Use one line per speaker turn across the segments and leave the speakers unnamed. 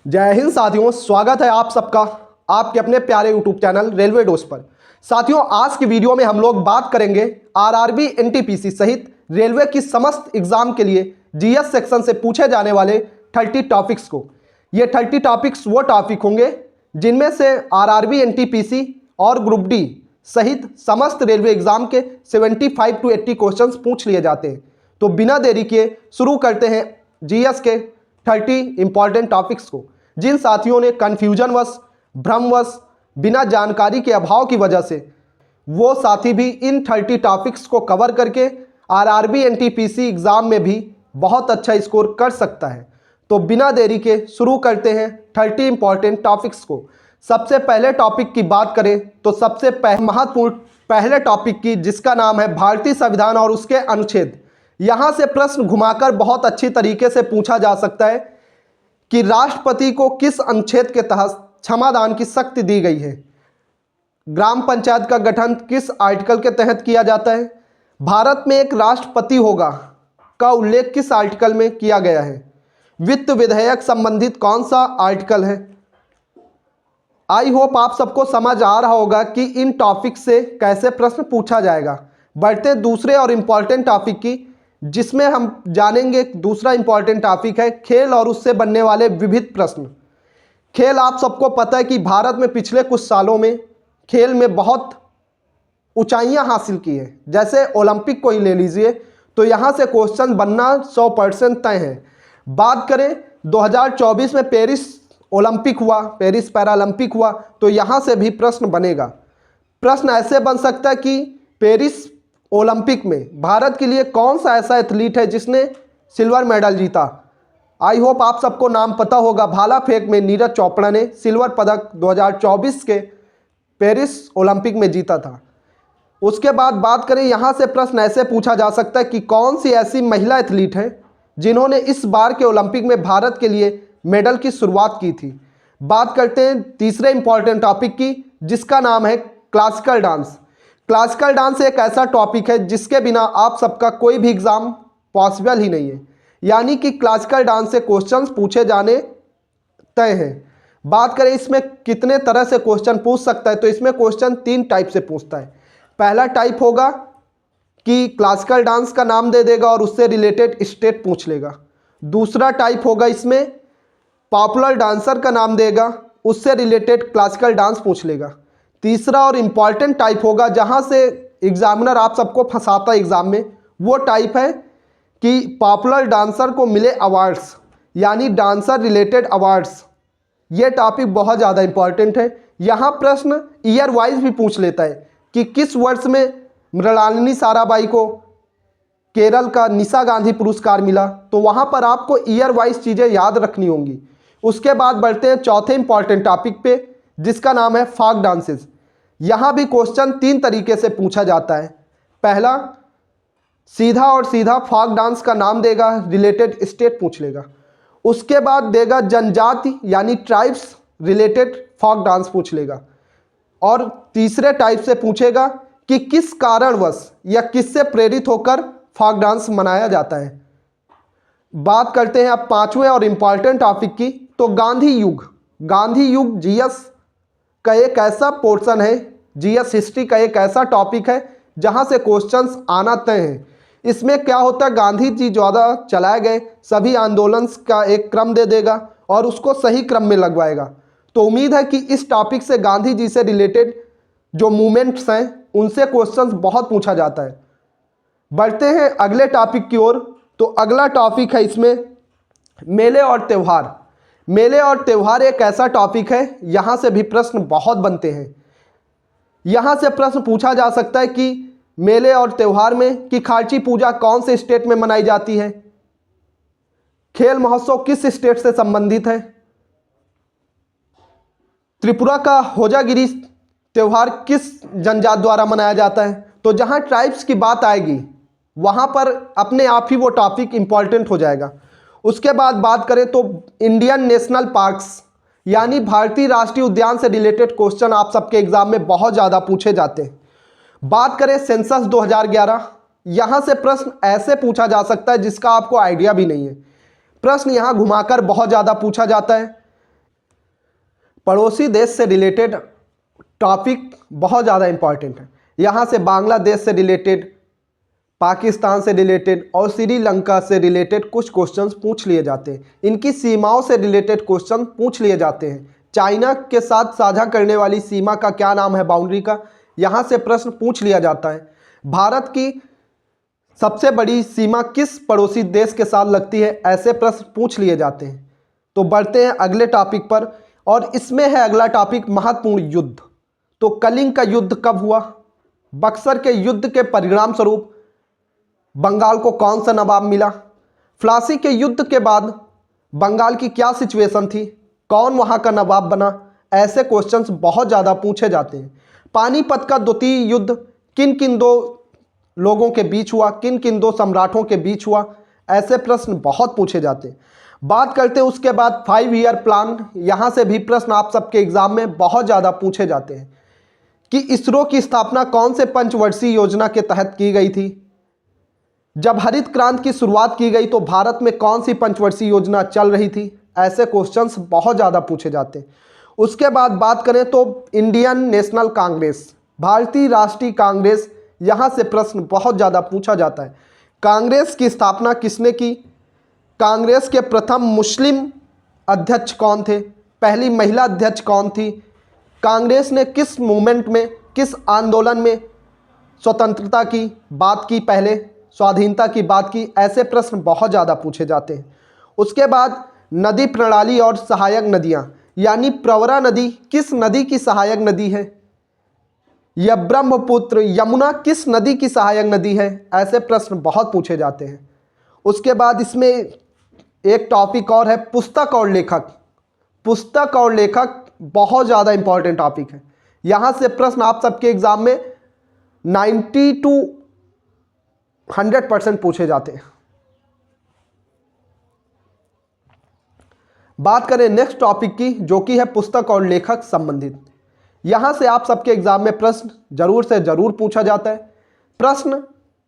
जय हिंद साथियों, स्वागत है आप सबका आपके अपने प्यारे यूट्यूब चैनल रेलवे डोज पर। साथियों, आज की वीडियो में हम लोग बात करेंगे आरआरबी, एनटीपीसी सहित रेलवे की समस्त एग्जाम के लिए जीएस सेक्शन से पूछे जाने वाले 30 टॉपिक्स को। ये 30 टॉपिक्स वो टॉपिक होंगे जिनमें से आरआरबी, एनटीपीसी और ग्रुप डी सहित समस्त रेलवे एग्जाम के 75 to 80 क्वेश्चंस पूछ लिए जाते हैं। तो बिना देरी किए शुरू करते हैं जीएस के 30 इंपॉर्टेंट टॉपिक्स को। जिन साथियों ने कन्फ्यूजनवश, भ्रमवश, बिना जानकारी के अभाव की वजह से वो साथी भी इन 30 टॉपिक्स को कवर करके आरआरबी, एनटीपीसी एग्जाम में भी बहुत अच्छा स्कोर कर सकता है। तो बिना देरी के शुरू करते हैं 30 इंपॉर्टेंट टॉपिक्स को। सबसे पहले टॉपिक की बात करें तो सबसे महत्वपूर्ण पहले टॉपिक की, जिसका नाम है भारतीय संविधान और उसके अनुच्छेद। यहाँ से प्रश्न घुमाकर बहुत अच्छी तरीके से पूछा जा सकता है कि राष्ट्रपति को किस अनुच्छेद के तहत क्षमादान की शक्ति दी गई है। ग्राम पंचायत का गठन किस आर्टिकल के तहत किया जाता है। भारत में एक राष्ट्रपति होगा का उल्लेख किस आर्टिकल में किया गया है। वित्त विधेयक संबंधित कौन सा आर्टिकल है। आई होप आप सबको समझ आ रहा होगा कि इन टॉपिक से कैसे प्रश्न पूछा जाएगा। बढ़ते दूसरे और इम्पॉर्टेंट टॉपिक की, जिसमें हम जानेंगे दूसरा इंपॉर्टेंट टॉपिक है खेल और उससे बनने वाले विविध प्रश्न। खेल, आप सबको पता है कि भारत में पिछले कुछ सालों में खेल में बहुत ऊंचाइयां हासिल की है। जैसे ओलंपिक को ही ले लीजिए तो यहां से क्वेश्चन बनना 100% तय है। बात करें 2024 में पेरिस ओलंपिक हुआ, पेरिस पैरालंपिक हुआ, तो यहां से भी प्रश्न बनेगा। प्रश्न ऐसे बन सकता है कि पेरिस ओलंपिक में भारत के लिए कौन सा ऐसा एथलीट है जिसने सिल्वर मेडल जीता। आई होप आप सबको नाम पता होगा, भाला फेंक में नीरज चोपड़ा ने सिल्वर पदक 2024 के पेरिस ओलंपिक में जीता था। उसके बाद बात करें, यहाँ से प्रश्न ऐसे पूछा जा सकता है कि कौन सी ऐसी महिला एथलीट है जिन्होंने इस बार के ओलंपिक में भारत के लिए मेडल की शुरुआत की थी। बात करते हैं तीसरे इंपॉर्टेंट टॉपिक की, जिसका नाम है क्लासिकल डांस। क्लासिकल डांस एक ऐसा टॉपिक है जिसके बिना आप सबका कोई भी एग्जाम पॉसिबल ही नहीं है। यानी कि क्लासिकल डांस से क्वेश्चंस पूछे जाने तय हैं। बात करें इसमें कितने तरह से क्वेश्चन पूछ सकता है, तो इसमें क्वेश्चन 3 टाइप से पूछता है। पहला टाइप होगा कि क्लासिकल डांस का नाम दे देगा और उससे रिलेटेड स्टेट पूछ लेगा। दूसरा टाइप होगा इसमें पॉपुलर डांसर का नाम देगा, उससे रिलेटेड क्लासिकल डांस पूछ लेगा। तीसरा और इम्पॉर्टेंट टाइप होगा जहां से एग्जामिनर आप सबको फंसाता है एग्जाम में, वो टाइप है कि पॉपुलर डांसर को मिले अवार्ड्स, यानी डांसर रिलेटेड अवार्ड्स। ये टॉपिक बहुत ज़्यादा इंपॉर्टेंट है। यहाँ प्रश्न ईयर वाइज भी पूछ लेता है कि किस वर्ष में मृणालिनी साराभाई को केरल का निशा गांधी पुरस्कार मिला, तो वहाँ पर आपको ईयर वाइज चीज़ें याद रखनी होंगी। उसके बाद बढ़ते हैं चौथे इंपॉर्टेंट टॉपिक पे, जिसका नाम है फोक डांसेस। यहाँ भी क्वेश्चन 3 तरीके से पूछा जाता है। पहला, सीधा और सीधा फोक डांस का नाम देगा, रिलेटेड स्टेट पूछ लेगा। उसके बाद देगा जनजाति यानी ट्राइब्स रिलेटेड फोक डांस पूछ लेगा। और तीसरे टाइप से पूछेगा कि किस कारणवश या किससे प्रेरित होकर फोक डांस मनाया जाता है। बात करते हैं अब पांचवें और इम्पॉर्टेंट टॉपिक की, तो गांधी युग। गांधी युग जीएस का एक ऐसा पोर्शन है, जीएस हिस्ट्री का एक ऐसा टॉपिक है जहां से क्वेश्चंस आना तय है। इसमें क्या होता है, गांधी जी ज़्यादा चलाए गए सभी आंदोलन का एक क्रम दे देगा और उसको सही क्रम में लगवाएगा। तो उम्मीद है कि इस टॉपिक से गांधी जी से रिलेटेड जो मूवमेंट्स हैं उनसे क्वेश्चंस बहुत पूछा जाता है। बढ़ते हैं अगले टॉपिक की ओर, तो अगला टॉपिक है इसमें मेले और त्यौहार। मेले और त्यौहार एक ऐसा टॉपिक है, यहाँ से भी प्रश्न बहुत बनते हैं। यहाँ से प्रश्न पूछा जा सकता है कि मेले और त्यौहार में कि खार्ची पूजा कौन से स्टेट में मनाई जाती है। खेल महोत्सव किस स्टेट से संबंधित है। त्रिपुरा का होजागिरी त्यौहार किस जनजाति द्वारा मनाया जाता है। तो जहाँ ट्राइब्स की बात आएगी वहाँ पर अपने आप ही वो टॉपिक इंपॉर्टेंट हो जाएगा। उसके बाद बात करें तो इंडियन नेशनल पार्क्स यानी भारतीय राष्ट्रीय उद्यान से रिलेटेड क्वेश्चन आप सबके एग्जाम में बहुत ज़्यादा पूछे जाते हैं। बात करें सेंसस 2011, यहाँ से प्रश्न ऐसे पूछा जा सकता है जिसका आपको आइडिया भी नहीं है। प्रश्न यहाँ घुमाकर बहुत ज़्यादा पूछा जाता है। पड़ोसी देश से रिलेटेड टॉपिक बहुत ज़्यादा इंपॉर्टेंट है। यहाँ से बांग्लादेश से रिलेटेड, पाकिस्तान से रिलेटेड और श्रीलंका से रिलेटेड कुछ क्वेश्चंस पूछ लिए जाते हैं। इनकी सीमाओं से रिलेटेड क्वेश्चन पूछ लिए जाते हैं। चाइना के साथ साझा करने वाली सीमा का क्या नाम है, बाउंड्री का, यहाँ से प्रश्न पूछ लिया जाता है। भारत की सबसे बड़ी सीमा किस पड़ोसी देश के साथ लगती है, ऐसे प्रश्न पूछ लिए जाते हैं। तो बढ़ते हैं अगले टॉपिक पर, और इसमें है अगला टॉपिक महत्वपूर्ण युद्ध। तो कलिंग का युद्ध कब हुआ? बक्सर के युद्ध के परिणाम स्वरूप बंगाल को कौन सा नवाब मिला? प्लासी के युद्ध के बाद बंगाल की क्या सिचुएशन थी? कौन वहां का नवाब बना? ऐसे क्वेश्चंस बहुत ज़्यादा पूछे जाते हैं। पानीपत का द्वितीय युद्ध किन किन दो लोगों के बीच हुआ, किन किन दो सम्राटों के बीच हुआ? ऐसे प्रश्न बहुत पूछे जाते हैं। बात करते हैं उसके बाद 5 ईयर प्लान। यहाँ से भी प्रश्न आप सबके एग्जाम में बहुत ज़्यादा पूछे जाते हैं कि इसरो की स्थापना कौन से पंचवर्षीय योजना के तहत की गई थी? जब हरित क्रांति की शुरुआत की गई तो भारत में कौन सी पंचवर्षीय योजना चल रही थी? ऐसे क्वेश्चंस बहुत ज़्यादा पूछे जाते हैं। उसके बाद बात करें तो इंडियन नेशनल कांग्रेस, भारतीय राष्ट्रीय कांग्रेस, यहाँ से प्रश्न बहुत ज़्यादा पूछा जाता है। कांग्रेस की स्थापना किसने की? कांग्रेस के प्रथम मुस्लिम अध्यक्ष कौन थे? पहली महिला अध्यक्ष कौन थी? कांग्रेस ने किस मूवमेंट में, किस आंदोलन में स्वतंत्रता की बात की, पहले स्वाधीनता की बात की? ऐसे प्रश्न बहुत ज़्यादा पूछे जाते हैं। उसके बाद नदी प्रणाली और सहायक नदियाँ, यानी प्रवरा नदी किस नदी की सहायक नदी है? यह ब्रह्मपुत्र, यमुना किस नदी की सहायक नदी है? ऐसे प्रश्न बहुत पूछे जाते हैं। उसके बाद इसमें एक टॉपिक और है पुस्तक और लेखक। पुस्तक और लेखक बहुत ज़्यादा इंपॉर्टेंट टॉपिक है। यहाँ से प्रश्न आप सबके एग्जाम में 90 to 100% पूछे जाते हैं। बात करें नेक्स्ट टॉपिक की, जो कि है पुस्तक और लेखक संबंधित। यहाँ से आप सबके एग्जाम में प्रश्न जरूर से जरूर पूछा जाता है। प्रश्न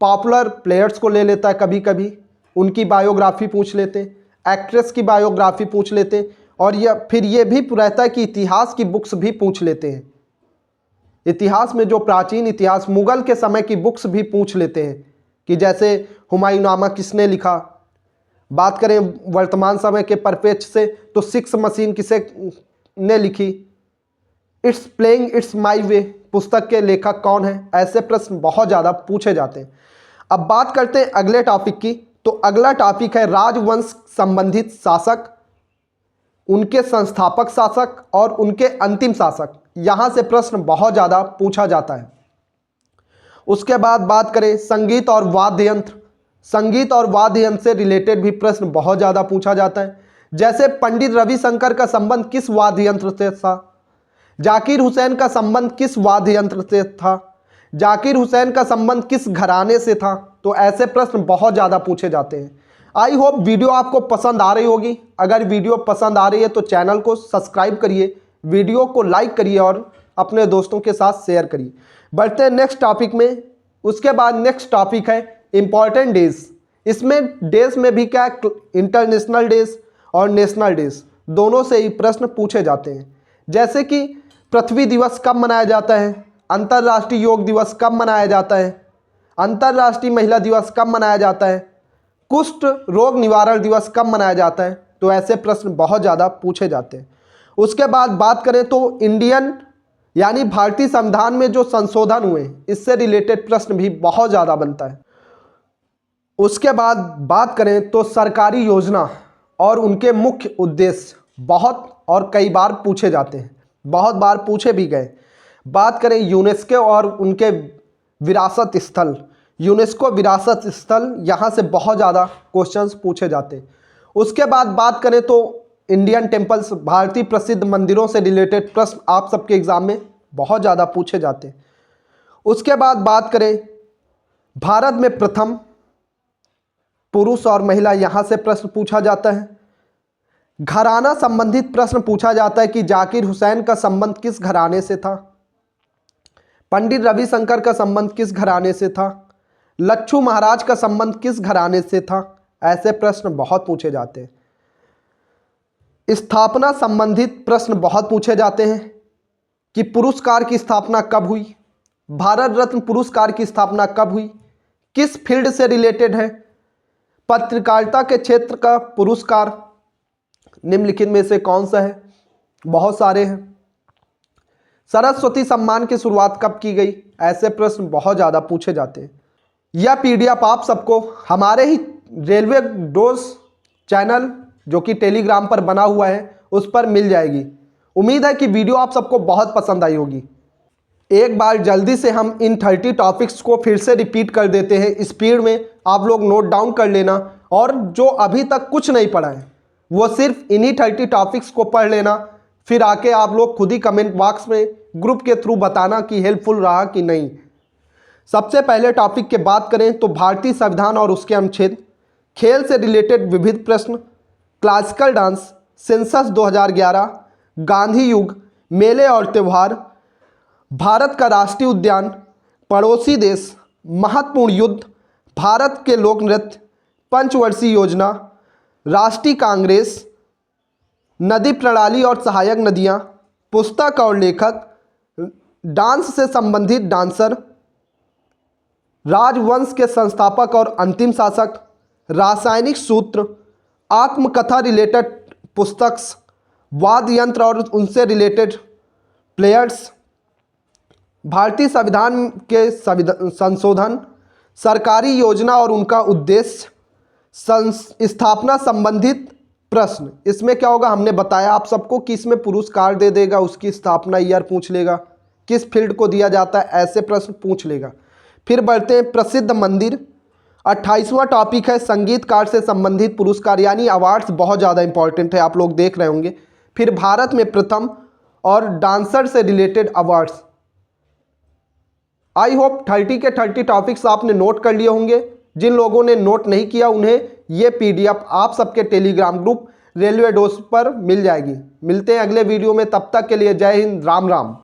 पॉपुलर प्लेयर्स को ले लेता है, कभी कभी उनकी बायोग्राफी पूछ लेते हैं, एक्ट्रेस की बायोग्राफी पूछ लेते हैं, और फिर ये भी रहता है कि इतिहास की बुक्स भी पूछ लेते हैं। इतिहास में जो प्राचीन इतिहास, मुगल के समय की बुक्स भी पूछ लेते हैं कि जैसे हुमायूंनामा किसने लिखा। बात करें वर्तमान समय के परिप्रेक्ष्य से तो सिक्स मशीन किसे ने लिखी? इट्स प्लेइंग इट्स माई वे पुस्तक के लेखक कौन है? ऐसे प्रश्न बहुत ज़्यादा पूछे जाते हैं। अब बात करते हैं अगले टॉपिक की। तो अगला टॉपिक है राजवंश संबंधित शासक, उनके संस्थापक शासक और उनके अंतिम शासक। यहाँ से प्रश्न बहुत ज़्यादा पूछा जाता है। उसके बाद बात करें संगीत और वाद्य यंत्र। संगीत और वाद्य यंत्र से रिलेटेड भी प्रश्न बहुत ज़्यादा पूछा जाता है। जैसे पंडित रविशंकर का संबंध किस वाद्य यंत्र से था? जाकिर हुसैन का संबंध किस वाद्य यंत्र से था? जाकिर हुसैन का संबंध किस घराने से था? तो ऐसे प्रश्न बहुत ज़्यादा पूछे जाते हैं। आई होप वीडियो आपको पसंद आ रही होगी। अगर वीडियो पसंद आ रही है तो चैनल को सब्सक्राइब करिए, वीडियो को लाइक करिए और अपने दोस्तों के साथ शेयर करिए। बढ़ते हैं नेक्स्ट टॉपिक में। उसके बाद नेक्स्ट टॉपिक है इम्पॉर्टेंट डेज। इसमें डेज में भी क्या, इंटरनेशनल डेज और नेशनल डेज दोनों से ही प्रश्न पूछे जाते हैं। जैसे कि पृथ्वी दिवस कब मनाया जाता है? अंतर्राष्ट्रीय योग दिवस कब मनाया जाता है? अंतर्राष्ट्रीय महिला दिवस कब मनाया जाता है? कुष्ठ रोग निवारण दिवस कब मनाया जाता है? तो ऐसे प्रश्न बहुत ज़्यादा पूछे जाते हैं। उसके बाद बात करें तो इंडियन यानी भारतीय संविधान में जो संशोधन हुए, इससे रिलेटेड प्रश्न भी बहुत ज़्यादा बनता है। उसके बाद बात करें तो सरकारी योजना और उनके मुख्य उद्देश्य बहुत और कई बार पूछे जाते हैं, बहुत बार पूछे भी गए। बात करें यूनेस्को और उनके विरासत स्थल, यूनेस्को विरासत स्थल, यहाँ से बहुत ज़्यादा क्वेश्चंस पूछे जाते हैं। उसके बाद बात करें तो इंडियन टेम्पल्स, भारतीय प्रसिद्ध मंदिरों से रिलेटेड प्रश्न आप सबके एग्जाम में बहुत ज़्यादा पूछे जाते हैं। उसके बाद बात करें भारत में प्रथम पुरुष और महिला, यहाँ से प्रश्न पूछा जाता है। घराना संबंधित प्रश्न पूछा जाता है कि जाकिर हुसैन का संबंध किस घराने से था? पंडित रविशंकर का संबंध किस घराने से था? लच्छू महाराज का संबंध किस घराने से था? ऐसे प्रश्न बहुत पूछे जाते हैं। स्थापना संबंधित प्रश्न बहुत पूछे जाते हैं कि पुरस्कार की स्थापना कब हुई, भारत रत्न पुरस्कार की स्थापना कब हुई, किस फील्ड से रिलेटेड है, पत्रकारिता के क्षेत्र का पुरस्कार निम्नलिखित में से कौन सा है, बहुत सारे हैं। सरस्वती सम्मान की शुरुआत कब की गई, ऐसे प्रश्न बहुत ज़्यादा पूछे जाते हैं। यह पीडीएफ आप सबको हमारे ही रेलवे डोज चैनल जो कि टेलीग्राम पर बना हुआ है उस पर मिल जाएगी। उम्मीद है कि वीडियो आप सबको बहुत पसंद आई होगी। एक बार जल्दी से हम इन 30 टॉपिक्स को फिर से रिपीट कर देते हैं, स्पीड में आप लोग नोट डाउन कर लेना, और जो अभी तक कुछ नहीं पढ़ा है वो सिर्फ इन्हीं 30 टॉपिक्स को पढ़ लेना, फिर आके आप लोग खुद ही कमेंट बॉक्स में ग्रुप के थ्रू बताना कि हेल्पफुल रहा कि नहीं। सबसे पहले टॉपिक की बात करें तो भारतीय संविधान और उसके अनुच्छेद, खेल से रिलेटेड विविध प्रश्न, क्लासिकल डांस, सेंसस 2011, गांधी युग, मेले और त्यौहार, भारत का राष्ट्रीय उद्यान, पड़ोसी देश, महत्वपूर्ण युद्ध, भारत के लोक नृत्य, पंचवर्षीय योजना, राष्ट्रीय कांग्रेस, नदी प्रणाली और सहायक नदियाँ, पुस्तक और लेखक, डांस से संबंधित डांसर, राजवंश के संस्थापक और अंतिम शासक, रासायनिक सूत्र, आत्मकथा रिलेटेड पुस्तक, वाद्य यंत्र और उनसे रिलेटेड प्लेयर्स, भारतीय संविधान के संशोधन, सरकारी योजना और उनका उद्देश्य, स्थापना संबंधित प्रश्न। इसमें क्या होगा, हमने बताया आप सबको कि इसमें पुरस्कार दे देगा, उसकी स्थापना ईयर पूछ लेगा, किस फील्ड को दिया जाता है, ऐसे प्रश्न पूछ लेगा। फिर बढ़ते हैं प्रसिद्ध मंदिर। 28वां टॉपिक है संगीतकार से संबंधित पुरस्कार, यानी अवार्ड्स बहुत ज़्यादा इंपॉर्टेंट है, आप लोग देख रहे होंगे। फिर भारत में प्रथम और डांसर से रिलेटेड अवार्ड्स। आई होप 30 के 30 टॉपिक्स आपने नोट कर लिए होंगे। जिन लोगों ने नोट नहीं किया उन्हें ये पीडीएफ आप सबके टेलीग्राम ग्रुप रेलवे डोज पर मिल जाएगी। मिलते हैं अगले वीडियो में, तब तक के लिए जय हिंद, राम राम।